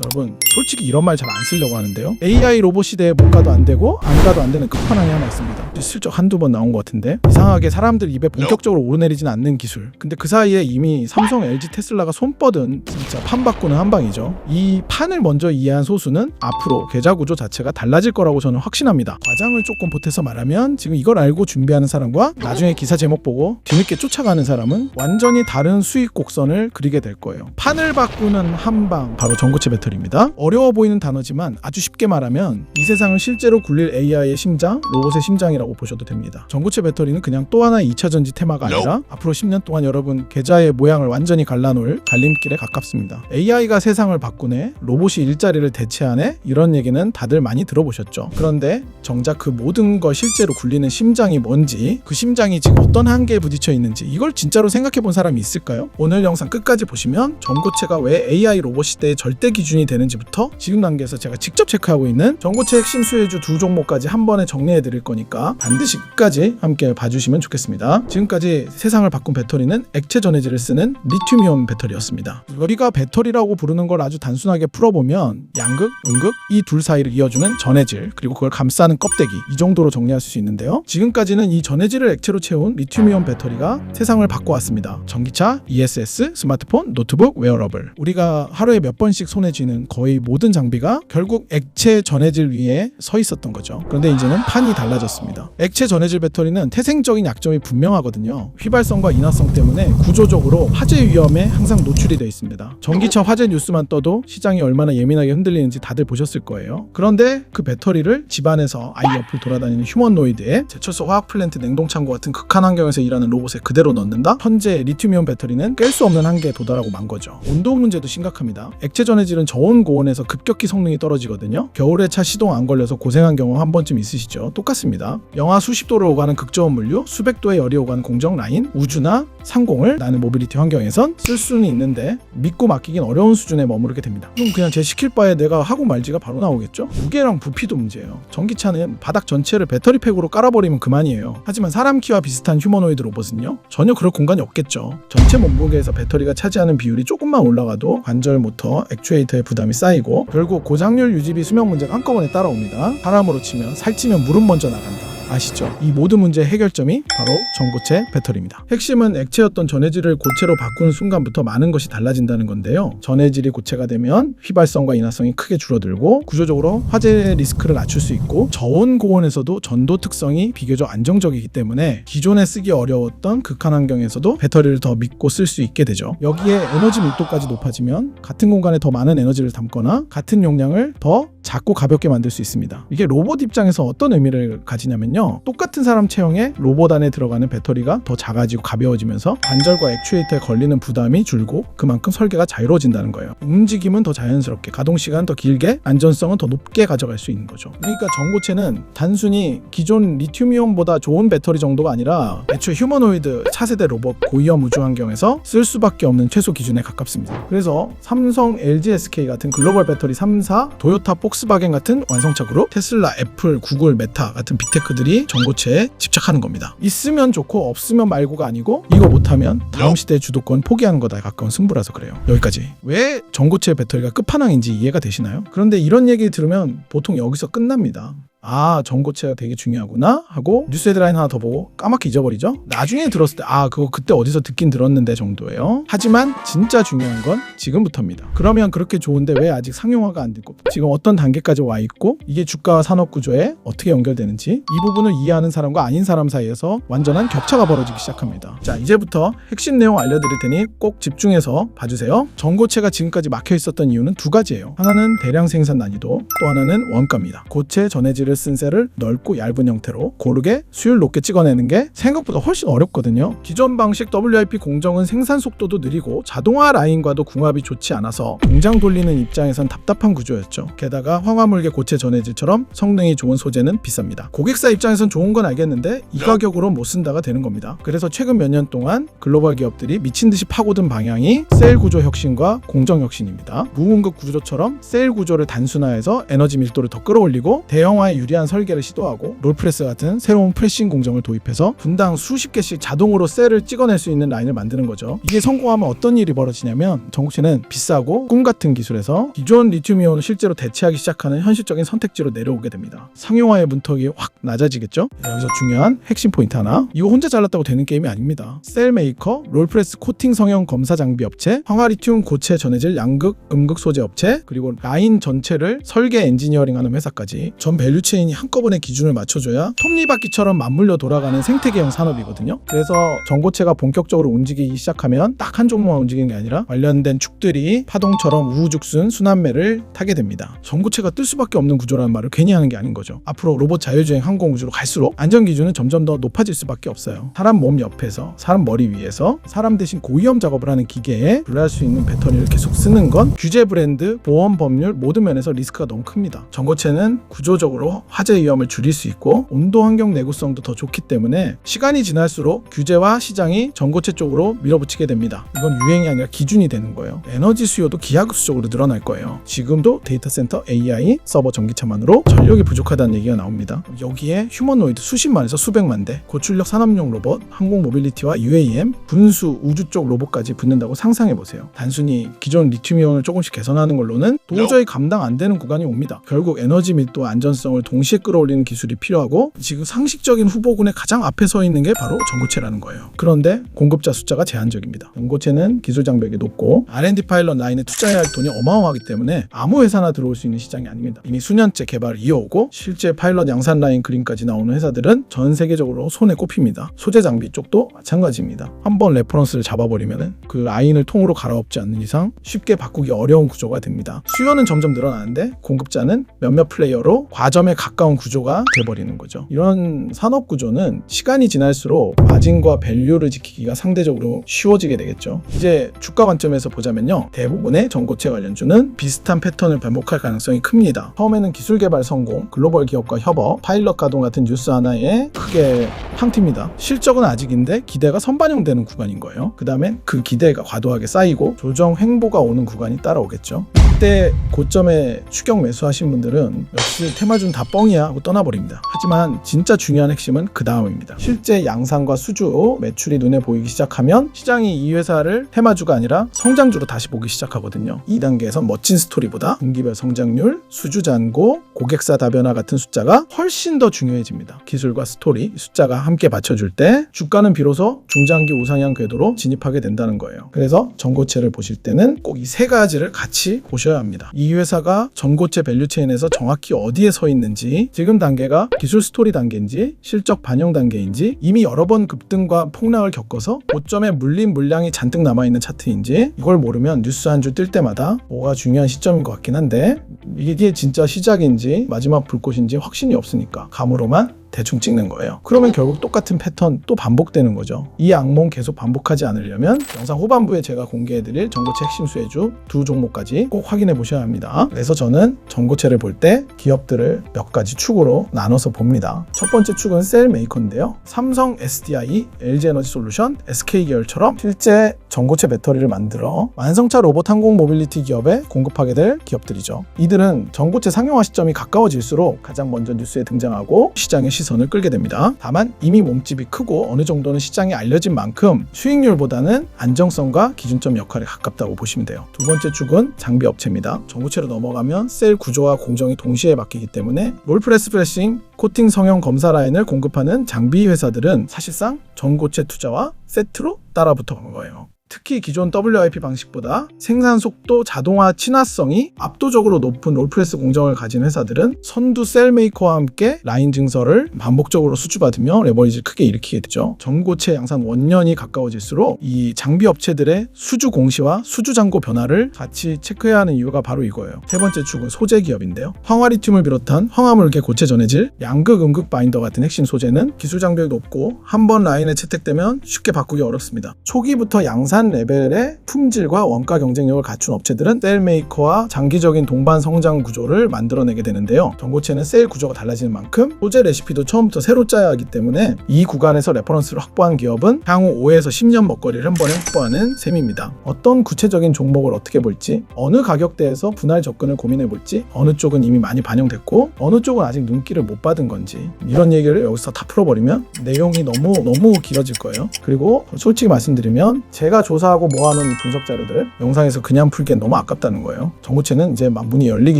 여러분 솔직히 이런 말 잘 안 쓰려고 하는데요. AI 로봇 시대에 못 가도 안 되고 안 가도 안 되는 끝판왕이 하나 있습니다. 슬쩍 한두 번 나온 것 같은데 이상하게 사람들 입에 본격적으로 오르내리진 않는 기술. 근데 그 사이에 이미 삼성, LG, 테슬라가 손 뻗은 진짜 판 바꾸는 한방이죠. 이 판을 먼저 이해한 소수는 앞으로 계좌 구조 자체가 달라질 거라고 저는 확신합니다. 과장을 조금 보태서 말하면 지금 이걸 알고 준비하는 사람과 나중에 기사 제목 보고 뒤늦게 쫓아가는 사람은 완전히 다른 수익 곡선을 그리게 될 거예요. 판을 바꾸는 한방, 바로 전고체 배터리입니다. 어려워 보이는 단어지만 아주 쉽게 말하면 이 세상을 실제로 굴릴 AI의 심장, 로봇의 심장이라고 보셔도 됩니다. 전고체 배터리는 그냥 또 하나의 2차전지 테마가 아니라 앞으로 10년 동안 여러분 계좌의 모양을 완전히 갈라놓을 갈림길에 가깝습니다. AI가 세상을 바꾸네, 로봇이 일자리를 대체하네, 이런 얘기는 다들 많이 들어보셨죠. 그런데 정작 그 모든 걸 실제로 굴리는 심장이 뭔지, 그 심장이 지금 어떤 한계에 부딪혀 있는지 이걸 진짜로 생각해 본 사람이 있을까요? 오늘 영상 끝까지 보시면 전고체가 왜 AI 로봇 시대의 절대 기준이 되는지부터 지금 단계에서 제가 직접 체크하고 있는 전고체 핵심 수혜주 두 종목까지 한 번에 정리해 드릴 거니까 반드시 끝까지 함께 봐주시면 좋겠습니다. 지금까지 세상을 바꾼 배터리는 액체 전해질을 쓰는 리튬이온 배터리였습니다. 우리가 배터리라고 부르는 걸 아주 단순하게 풀어보면 양극, 음극 이 둘 사이를 이어주는 전해질, 그리고 그걸 감싸는 껍데기, 이 정도로 정리할 수 있는데요. 지금까지는 이 전해질을 액체로 채운 리튬이온 배터리가 세상을 바꿔왔습니다. 전기차, ESS, 스마트폰, 노트북, 웨어러블, 우리가 하루에 몇 번씩 손에 쥐는 거의 모든 장비가 결국 액체 전해질 위에 서 있었던 거죠. 그런데 이제는 판이 달라졌습니다. 액체 전해질 배터리는 태생적인 약점이 분명하거든요. 휘발성과 인화성 때문에 구조적으로 화재 위험에 항상 노출이 되어 있습니다. 전기차 화재 뉴스만 떠도 시장이 얼마나 예민하게 흔들리는지 다들 보셨을 거예요. 그런데 그 배터리를 집안에서 아이 옆을 돌아다니는 휴머노이드에 제철소 화학 플랜트, 냉동창고 같은 극한 환경에서 일하는 로봇에 그대로 넣는다? 현재 리튬이온 배터리는 깰 수 없는 한계에 도달하고 만 거죠. 온도 문제도 심각합니다. 액체 전해질은 저온 고온에서 급격히 성능이 떨어지거든요. 겨울에 차 시동 안 걸려서 고생한 경험 한 번쯤 있으시죠? 똑같습니다. 영하 수십 도를 오가는 극저온 물류, 수백 도의 열이 오가는 공정 라인, 우주나 상공을 나는 모빌리티 환경에선 쓸 수는 있는데 믿고 맡기긴 어려운 수준에 머무르게 됩니다. 그럼 그냥 제 시킬 바에 내가 하고 말지가 바로 나오겠죠? 무게랑 부피도 문제예요. 전기차는 바닥 전체를 배터리팩으로 깔아버리면 그만이에요. 하지만 사람 키와 비슷한 휴머노이드 로봇은요? 전혀 그럴 공간이 없겠죠. 전체 몸무게에서 배터리가 차지하는 비율이 조금만 올라가도 관절, 모터, 액추에이터의 부담이 쌓이고 결국 고장률 유지비 수명 문제가 한꺼번에 따라옵니다. 사람으로 치면 살찌면 물은 먼저 나간다. 아시죠? 이 모든 문제의 해결점이 바로 전고체 배터리입니다. 핵심은 액체였던 전해질을 고체로 바꾸는 순간부터 많은 것이 달라진다는 건데요. 전해질이 고체가 되면 휘발성과 인화성이 크게 줄어들고 구조적으로 화재 리스크를 낮출 수 있고 저온 고온에서도 전도 특성이 비교적 안정적이기 때문에 기존에 쓰기 어려웠던 극한 환경에서도 배터리를 더 믿고 쓸 수 있게 되죠. 여기에 에너지 밀도까지 높아지면 같은 공간에 더 많은 에너지를 담거나 같은 용량을 더 작고 가볍게 만들 수 있습니다. 이게 로봇 입장에서 어떤 의미를 가지냐면요. 똑같은 사람 체형에 로봇 안에 들어가는 배터리가 더 작아지고 가벼워지면서 관절과 액추에이터에 걸리는 부담이 줄고 그만큼 설계가 자유로워진다는 거예요. 움직임은 더 자연스럽게, 가동시간은 더 길게, 안전성은 더 높게 가져갈 수 있는 거죠. 그러니까 전고체는 단순히 기존 리튬이온보다 좋은 배터리 정도가 아니라 애초에 휴머노이드 차세대 로봇 고위험 우주 환경에서 쓸 수밖에 없는 최소 기준에 가깝습니다. 그래서 삼성, LG, SK 같은 글로벌 배터리 3사, 도요타, 폭스바겐 같은 완성차 그룹, 테슬라, 애플, 구글, 메타 같은 빅테크들이 전고체에 집착하는 겁니다. 있으면 좋고 없으면 말고가 아니고 이거 못하면 다음 시대의 주도권 포기하는 거다 가까운 승부라서 그래요. 여기까지. 왜 전고체 배터리가 끝판왕인지 이해가 되시나요? 그런데 이런 얘기 들으면 보통 여기서 끝납니다. 아, 전고체가 되게 중요하구나 하고 뉴스 헤드라인 하나 더 보고 까맣게 잊어버리죠. 나중에 들었을 때 그거 그때 어디서 듣긴 들었는데 정도예요. 하지만 진짜 중요한 건 지금부터입니다. 그러면 그렇게 좋은데 왜 아직 상용화가 안 됐고 지금 어떤 단계까지 와 있고 이게 주가와 산업 구조에 어떻게 연결되는지 이 부분을 이해하는 사람과 아닌 사람 사이에서 완전한 격차가 벌어지기 시작합니다. 자, 이제부터 핵심 내용 알려드릴 테니 꼭 집중해서 봐주세요. 전고체가 지금까지 막혀 있었던 이유는 두 가지예요. 하나는 대량 생산 난이도, 또 하나는 원가입니다. 고체 전해질을 쓴 셀을 넓고 얇은 형태로 고르게 수율 높게 찍어내는 게 생각보다 훨씬 어렵거든요. 기존 방식 WIP 공정은 생산 속도도 느리고 자동화 라인과도 궁합이 좋지 않아서 공장 돌리는 입장에선 답답한 구조였죠. 게다가 황화물계 고체 전해질처럼 성능이 좋은 소재는 비쌉니다. 고객사 입장에선 좋은 건 알겠는데 이 가격으로 못 쓴다가 되는 겁니다. 그래서 최근 몇 년 동안 글로벌 기업들이 미친 듯이 파고든 방향이 셀 구조 혁신과 공정 혁신입니다. 무음극 구조처럼 셀 구조를 단순화해서 에너지 밀도를 더 끌어올리고 대형화의 유리한 설계를 시도하고 롤프레스 같은 새로운 프레싱 공정을 도입해서 분당 수십 개씩 자동으로 셀을 찍어낼 수 있는 라인을 만드는 거죠. 이게 성공하면 어떤 일이 벌어지냐면 전고체는 비싸고 꿈 같은 기술에서 기존 리튬이온을 실제로 대체하기 시작하는 현실적인 선택지로 내려오게 됩니다. 상용화의 문턱이 확 낮아지겠죠? 여기서 중요한 핵심 포인트 하나. 이거 혼자 잘랐다고 되는 게임이 아닙니다. 셀 메이커, 롤프레스 코팅 성형 검사 장비 업체, 황화리튬 고체 전해질 양극, 음극 소재 업체, 그리고 라인 전체를 설계 엔지니어링하는 회사까지 전 밸류체인이 한꺼번에 기준을 맞춰줘야 톱니바퀴처럼 맞물려 돌아가는 생태계형 산업이거든요. 그래서 전고체가 본격적으로 움직이기 시작하면 딱 한 종목만 움직이는 게 아니라 관련된 축들이 파동처럼 우후죽순 순환매를 타게 됩니다. 전고체가 뜰 수밖에 없는 구조라는 말을 괜히 하는 게 아닌 거죠. 앞으로 로봇 자율주행 항공우주로 갈수록 안전 기준은 점점 더 높아질 수밖에 없어요. 사람 몸 옆에서, 사람 머리 위에서 사람 대신 고위험 작업을 하는 기계에 분리할 수 있는 배터리를 계속 쓰는 건 규제 브랜드, 보험 법률 모든 면에서 리스크가 너무 큽니다. 전고체는 구조적으로 화재 위험을 줄일 수 있고 온도 환경 내구성도 더 좋기 때문에 시간이 지날수록 규제와 시장이 전고체 쪽으로 밀어붙이게 됩니다. 이건 유행이 아니라 기준이 되는 거예요. 에너지 수요도 기하급수적으로 늘어날 거예요. 지금도 데이터 센터 AI 서버 전기차만으로 전력이 부족하다는 얘기가 나옵니다. 여기에 휴머노이드 수십만에서 수백만 대, 고출력 산업용 로봇, 항공 모빌리티와 UAM, 분수, 우주 쪽 로봇까지 붙는다고 상상해보세요. 단순히 기존 리튬이온을 조금씩 개선하는 걸로는 도저히 감당 안 되는 구간이 옵니다. 결국 에너지 밀도 안전성을 동시에 끌어올리는 기술이 필요하고 지금 상식적인 후보군의 가장 앞에 서 있는 게 바로 전고체라는 거예요. 그런데 공급자 숫자가 제한적입니다. 전고체는 기술 장벽이 높고 R&D 파일럿 라인에 투자해야 할 돈이 어마어마하기 때문에 아무 회사나 들어올 수 있는 시장이 아닙니다. 이미 수년째 개발을 이어오고 실제 파일럿 양산 라인 그림까지 나오는 회사들은 전 세계적으로 손에 꼽힙니다. 소재 장비 쪽도 마찬가지입니다. 한번 레퍼런스를 잡아버리면 그 라인을 통으로 갈아엎지 않는 이상 쉽게 바꾸기 어려운 구조가 됩니다. 수요는 점점 늘어나는데 공급자는 몇몇 플레이어로 과점에 가까운 구조가 돼버리는 거죠. 이런 산업 구조는 시간이 지날수록 마진과 밸류를 지키기가 상대적으로 쉬워지게 되겠죠. 이제 주가 관점에서 보자면요, 대부분의 전고체 관련주는 비슷한 패턴을 반복할 가능성이 큽니다. 처음에는 기술 개발 성공, 글로벌 기업과 협업, 파일럿 가동 같은 뉴스 하나에 크게 팡튑니다. 실적은 아직인데 기대가 선반영되는 구간인 거예요. 그 다음엔 그 기대가 과도하게 쌓이고 조정 횡보가 오는 구간이 따라오겠죠. 이때 고점에 추격 매수하신 분들은 역시 테마주는 다 뻥이야 하고 떠나버립니다. 하지만 진짜 중요한 핵심은 그 다음입니다. 실제 양산과 수주 매출이 눈에 보이기 시작하면 시장이 이 회사를 테마주가 아니라 성장주로 다시 보기 시작하거든요. 2단계에선 멋진 스토리보다 분기별 성장률, 수주 잔고, 고객사 다변화 같은 숫자가 훨씬 더 중요해집니다. 기술과 스토리, 숫자가 함께 받쳐줄 때 주가는 비로소 중장기 우상향 궤도로 진입하게 된다는 거예요. 그래서 전고체를 보실 때는 꼭 이 세 가지를 같이 보셔야 합니다. 이 회사가 전고체 밸류체인에서 정확히 어디에 서 있는지, 지금 단계가 기술 스토리 단계인지 실적 반영 단계인지, 이미 여러 번 급등과 폭락을 겪어서 고점에 물린 물량이 잔뜩 남아있는 차트인지, 이걸 모르면 뉴스 한 줄 뜰 때마다 뭐가 중요한 시점인 것 같긴 한데 이게 진짜 시작인지 마지막 불꽃인지 확신이 없으니까 감으로만 대충 찍는 거예요. 그러면 결국 똑같은 패턴 또 반복되는 거죠. 이 악몽 계속 반복하지 않으려면 영상 후반부에 제가 공개해드릴 전고체 핵심 수혜주 두 종목까지 꼭 확인해 보셔야 합니다. 그래서 저는 전고체를 볼 때 기업들을 몇 가지 축으로 나눠서 봅니다. 첫 번째 축은 셀 메이커인데요. 삼성, SDI, LG에너지솔루션, SK계열처럼 실제 전고체 배터리를 만들어 완성차 로봇 항공 모빌리티 기업에 공급하게 될 기업들이죠. 이들은 전고체 상용화 시점이 가까워질수록 가장 먼저 뉴스에 등장하고 시장의 시선을 끌게 됩니다. 다만 이미 몸집이 크고 어느 정도는 시장에 알려진 만큼 수익률보다는 안정성과 기준점 역할에 가깝다고 보시면 돼요. 두 번째 축은 장비 업체입니다. 전고체로 넘어가면 셀 구조와 공정이 동시에 바뀌기 때문에 롤프레스 프레싱, 코팅 성형 검사 라인을 공급하는 장비 회사들은 사실상 전고체 투자와 세트로 따라붙어 간 거예요. 특히 기존 WIP 방식보다 생산 속도, 자동화 친화성이 압도적으로 높은 롤프레스 공정을 가진 회사들은 선두 셀메이커와 함께 라인 증설을 반복적으로 수주받으며 레버리지를 크게 일으키게 되죠. 전고체 양산 원년이 가까워질수록 이 장비 업체들의 수주 공시와 수주 잔고 변화를 같이 체크해야 하는 이유가 바로 이거예요. 세 번째 축은 소재 기업인데요. 황화리튬을 비롯한 황화물계 고체 전해질, 양극, 음극 바인더 같은 핵심 소재는 기술 장벽이 높고 한 번 라인에 채택되면 쉽게 바꾸기 어렵습니다. 초기부터 양산 비슷한 레벨의 품질과 원가 경쟁력을 갖춘 업체들은 셀 메이커와 장기적인 동반 성장 구조를 만들어내게 되는데요. 전고체는 셀 구조가 달라지는 만큼 소재 레시피도 처음부터 새로 짜야 하기 때문에 이 구간에서 레퍼런스를 확보한 기업은 향후 5에서 10년 먹거리를 한 번에 확보하는 셈입니다. 어떤 구체적인 종목을 어떻게 볼지, 어느 가격대에서 분할 접근을 고민해 볼지, 어느 쪽은 이미 많이 반영됐고 어느 쪽은 아직 눈길을 못 받은 건지, 이런 얘기를 여기서 다 풀어버리면 내용이 너무 길어질 거예요. 그리고 솔직히 말씀드리면 제가 조사하고 모아놓은 이 분석 자료들 영상에서 그냥 풀기엔 너무 아깝다는 거예요. 전고체는 이제 막 문이 열리기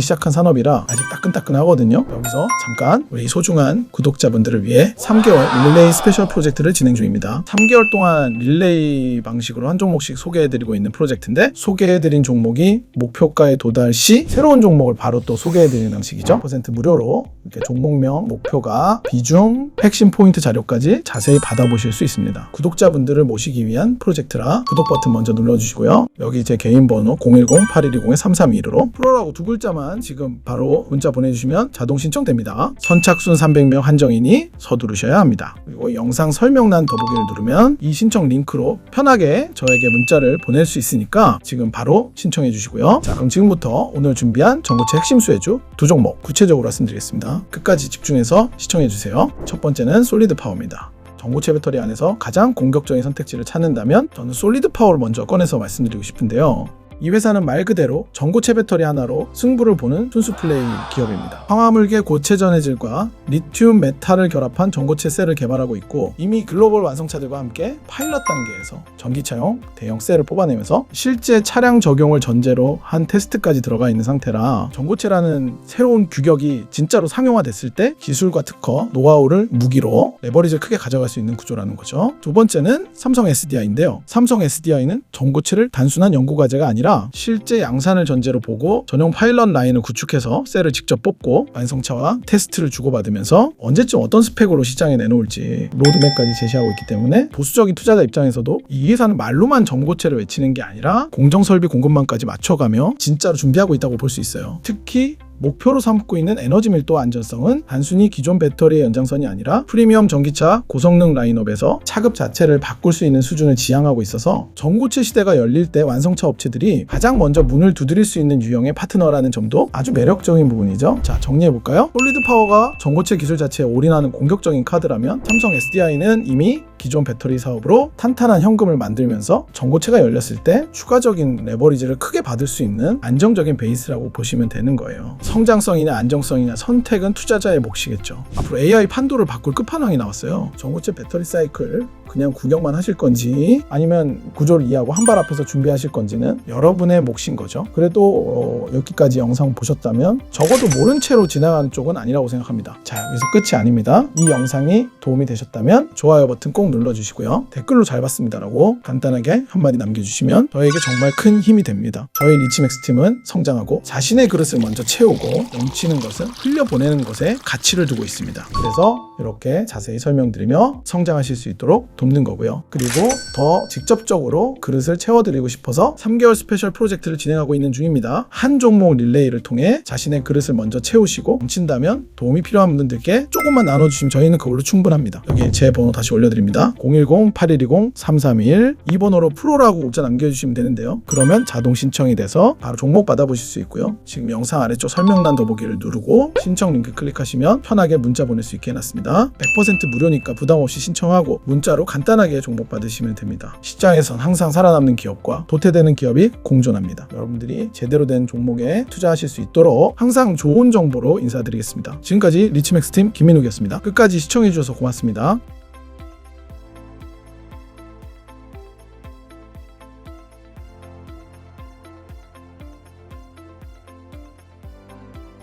시작한 산업이라 아직 따끈따끈하거든요. 여기서 잠깐 우리 소중한 구독자분들을 위해 3개월 릴레이 스페셜 프로젝트를 진행 중입니다. 3개월 동안 릴레이 방식으로 한 종목씩 소개해드리고 있는 프로젝트인데, 소개해드린 종목이 목표가에 도달 시 새로운 종목을 바로 또 소개해드리는 방식이죠. 100% 무료로 이렇게 종목명, 목표가, 비중, 핵심 포인트 자료까지 자세히 받아보실 수 있습니다. 구독자분들을 모시기 위한 프로젝트라 구독 버튼 먼저 눌러주시고요. 여기 제 개인 번호 010-8120-3321로 프로라고 두 글자만 지금 바로 문자 보내주시면 자동 신청됩니다. 선착순 300명 한정이니 서두르셔야 합니다. 그리고 영상 설명란 더보기를 누르면 이 신청 링크로 편하게 저에게 문자를 보낼 수 있으니까 지금 바로 신청해 주시고요. 자, 그럼 지금부터 오늘 준비한 전고체 핵심 수혜주 두 종목 구체적으로 말씀드리겠습니다. 끝까지 집중해서 시청해 주세요. 첫 번째는 솔리드 파워입니다. 전고체 배터리 안에서 가장 공격적인 선택지를 찾는다면 저는 솔리드 파워를 먼저 꺼내서 말씀드리고 싶은데요. 이 회사는 말 그대로 전고체 배터리 하나로 승부를 보는 순수 플레이 기업입니다. 황화물계 고체 전해질과 리튬 메탈을 결합한 전고체 셀을 개발하고 있고, 이미 글로벌 완성차들과 함께 파일럿 단계에서 전기차용 대형 셀을 뽑아내면서 실제 차량 적용을 전제로 한 테스트까지 들어가 있는 상태라, 전고체라는 새로운 규격이 진짜로 상용화됐을 때 기술과 특허, 노하우를 무기로 레버리지를 크게 가져갈 수 있는 구조라는 거죠. 두 번째는 삼성 SDI인데요. 삼성 SDI는 전고체를 단순한 연구과제가 아니라 실제 양산을 전제로 보고 전용 파일럿 라인을 구축해서 셀을 직접 뽑고 완성차와 테스트를 주고받으면서 언제쯤 어떤 스펙으로 시장에 내놓을지 로드맵까지 제시하고 있기 때문에 보수적인 투자자 입장에서도 이 회사는 말로만 전고체를 외치는 게 아니라 공정설비 공급망까지 맞춰가며 진짜로 준비하고 있다고 볼 수 있어요. 특히 목표로 삼고 있는 에너지 밀도 안전성은 단순히 기존 배터리의 연장선이 아니라 프리미엄 전기차 고성능 라인업에서 차급 자체를 바꿀 수 있는 수준을 지향하고 있어서 전고체 시대가 열릴 때 완성차 업체들이 가장 먼저 문을 두드릴 수 있는 유형의 파트너라는 점도 아주 매력적인 부분이죠. 자, 정리해볼까요? 솔리드 파워가 전고체 기술 자체에 올인하는 공격적인 카드라면, 삼성 SDI는 이미 기존 배터리 사업으로 탄탄한 현금을 만들면서 전고체가 열렸을 때 추가적인 레버리지를 크게 받을 수 있는 안정적인 베이스라고 보시면 되는 거예요. 성장성이냐 안정성이냐 선택은 투자자의 몫이겠죠. 앞으로 AI 판도를 바꿀 끝판왕이 나왔어요. 전고체 배터리 사이클 그냥 구경만 하실 건지 아니면 구조를 이해하고 한 발 앞에서 준비하실 건지는 여러분의 몫인 거죠. 그래도 여기까지 영상 보셨다면 적어도 모른 채로 지나가는 쪽은 아니라고 생각합니다. 자, 여기서 끝이 아닙니다. 이 영상이 도움이 되셨다면 좋아요 버튼 꼭 눌러주시고요. 댓글로 잘 봤습니다라고 간단하게 한마디 남겨주시면 저에게 정말 큰 힘이 됩니다. 저희 리치맥스 팀은 성장하고 자신의 그릇을 먼저 채우고 넘치는 것은 흘려보내는 것에 가치를 두고 있습니다. 그래서 이렇게 자세히 설명드리며 성장하실 수 있도록 돕는 거고요. 그리고 더 직접적으로 그릇을 채워드리고 싶어서 3개월 스페셜 프로젝트를 진행하고 있는 중입니다. 한 종목 릴레이를 통해 자신의 그릇을 먼저 채우시고 넘친다면 도움이 필요한 분들께 조금만 나눠주시면 저희는 그걸로 충분합니다. 여기 제 번호 다시 올려드립니다. 010-8120-3321 이 번호로 프로라고 문자 남겨주시면 되는데요. 그러면 자동 신청이 돼서 바로 종목 받아보실 수 있고요. 지금 영상 아래쪽 설명란 더보기를 누르고 신청 링크 클릭하시면 편하게 문자 보낼 수 있게 해놨습니다. 100% 무료니까 부담 없이 신청하고 문자로 간단하게 종목 받으시면 됩니다. 시장에선 항상 살아남는 기업과 도태되는 기업이 공존합니다. 여러분들이 제대로 된 종목에 투자하실 수 있도록 항상 좋은 정보로 인사드리겠습니다. 지금까지 리치맥스 팀 김민욱이었습니다. 끝까지 시청해주셔서 고맙습니다.